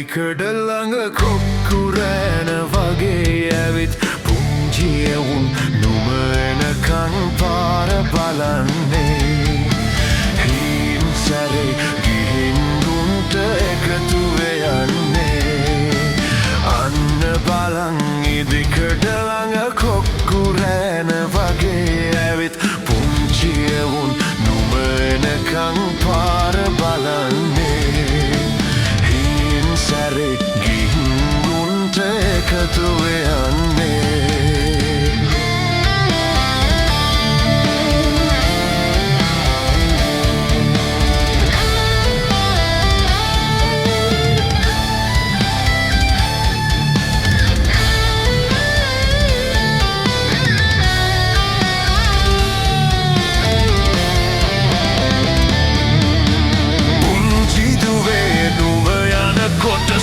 ඉදිකඩ ළඟ කොක්කුරෑන වගේ ඇවිත් පුංචියවුන් නුම එනකං පාර බලන්නේ හීන් සැරේ ගිහින් දුන්ට එකතුවෙ යන්නේ අන්න බලන් ඉදිකඩ ළඟ කොක්කුරෑන වගේ ඇවිත් පුංචියවුන් නුම එනකං පාර බලන්නේ හීන් සැරේ ගිහින් දුන්ට එකතුවෙ යන්නේ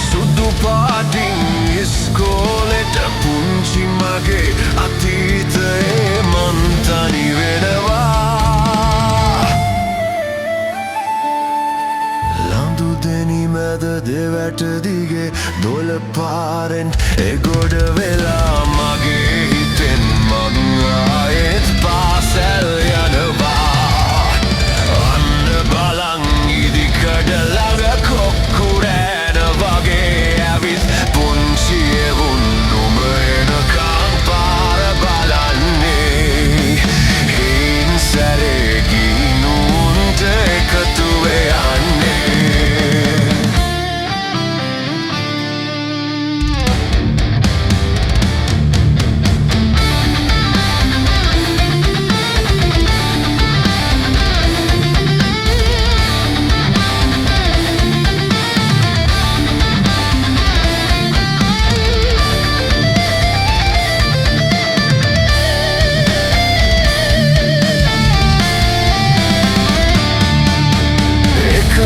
සුදු පාටින් ඉස්කෝලෙට පුංචි මගේ අතීතයේ මං තනි වෙනවා ලඳු දෙනි මැද දෙවැට දිගේ දොළ පාරෙන් එගොඩ වෙලා මගේ හිතෙන් මං ආයෙත් පාසැල් යනවා අන්න බලන් ඉදිකඩ ළඟ කොක්කුරෑ පුංචියවුන් නුම එනකං පාර බලන්නේ හීන් සැරේ ගිහින් උන්ට එකතුවෙ යන්නේ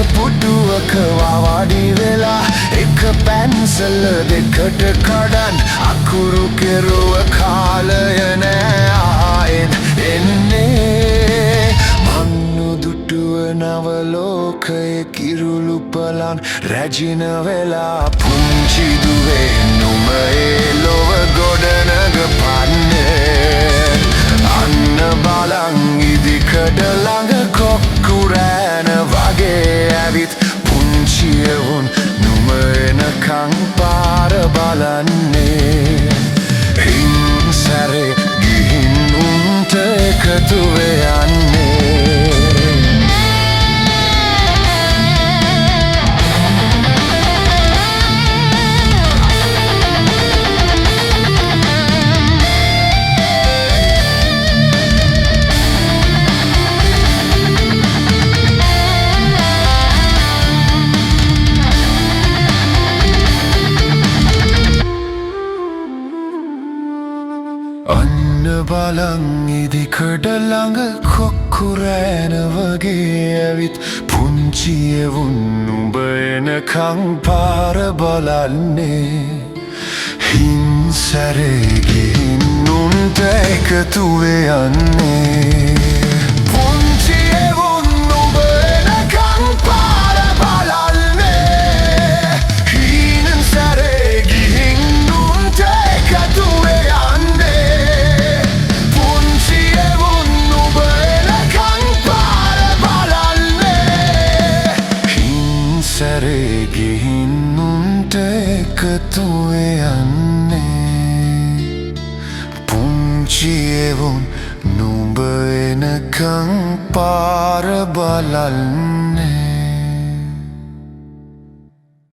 පුටුවක වාඩි වෙලා එක පැන්සල දෙකට කඩන් අකුරු කෙරුව කාලය නෑ ආයෙත් එන්නේ මන්නු දුටුව නවලෝකයේ කිරුළු පලන් රැජින වෙලා පුංචි දුවේ නුම ඒ ලොව ගොඩනග පන්නේ අන්න බලන් ඉදිකඩ ළඟ කොක්කුරෑන වගේ ඇවිත් පුංචියවුන් නුම එනකං පාර බලන්නේ හින් සැරේ ගිහින් උන්ට එකතුවෙ යන්නේ අන්න බලන් ඉදිකඩ ළඟ කොක්කුරෑන වගේ ඇවිත් පුංචියවුන් නුඹ එනකං පාර බලන්නේ හින් සැරේ ගිහින් උන්ට එකතුවෙ යන්නේ පුංචියවුන් නුඹ එනකං පාර බලන්නේ හින් සැරේ ගිහින් උන්ට එකතුවෙ සැරේ ගිහින් උන්ට එකතුවෙ යන්නේ පුංචියවුන් නුඹ එනකං පාර බලන්නේ